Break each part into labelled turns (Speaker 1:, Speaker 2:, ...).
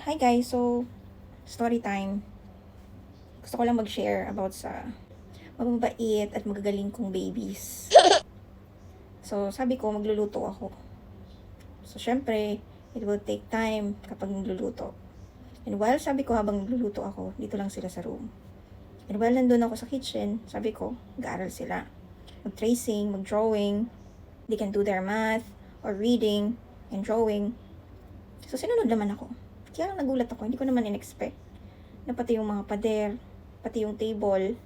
Speaker 1: Hi guys, so story time. Gusto ko lang mag-share about sa mababait at magagaling kong babies. So sabi ko magluluto ako. So syempre, it will take time kapag nagluluto. And while sabi ko habang nagluluto ako, dito lang sila sa room. And while nandun ako sa kitchen, sabi ko, mag-aaral sila. Mag-tracing, mag-drawing. They can do their math or reading and drawing. So sinunod naman ako. Kaya lang nagulat ako, hindi ko naman in-expect na pati yung mga pader, pati yung table,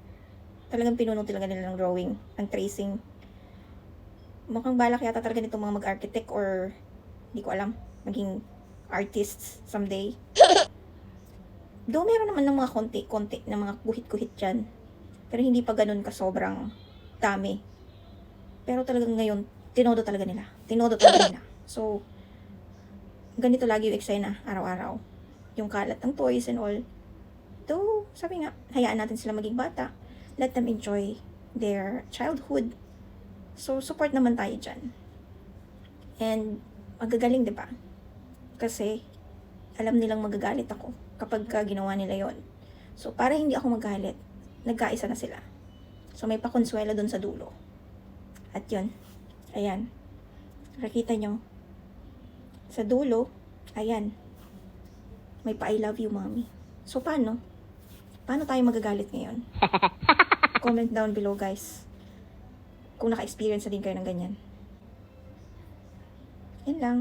Speaker 1: talagang pinuno talaga nila ng drawing, ng tracing. Mukhang balak yata talaga nitong mga mag-architect or hindi ko alam, maging artists someday. Though meron naman ng mga konti-konti na mga guhit-guhit dyan, pero hindi pa ganun ka sobrang dami. Pero talagang ngayon, tinodo talaga nila. So, ganito lagi yung eksena araw-araw. Yung kalat ng toys and all. Though, sabi nga, hayaan natin sila maging bata. Let them enjoy their childhood. So, support naman tayo dyan. And, magagaling, di ba? Kasi, alam nilang magagalit ako kapag ginawa nila yon. So, para hindi ako magalit, nagkaisa na sila. So, may pakonsuelo dun sa dulo. At yun, ayan. Nakikita nyo, sa dulo, ayan, may pa I love you, mommy. So, paano? Paano tayo magagalit ngayon? Comment down below, guys. Kung naka-experience na din kayo ng ganyan. Yan lang.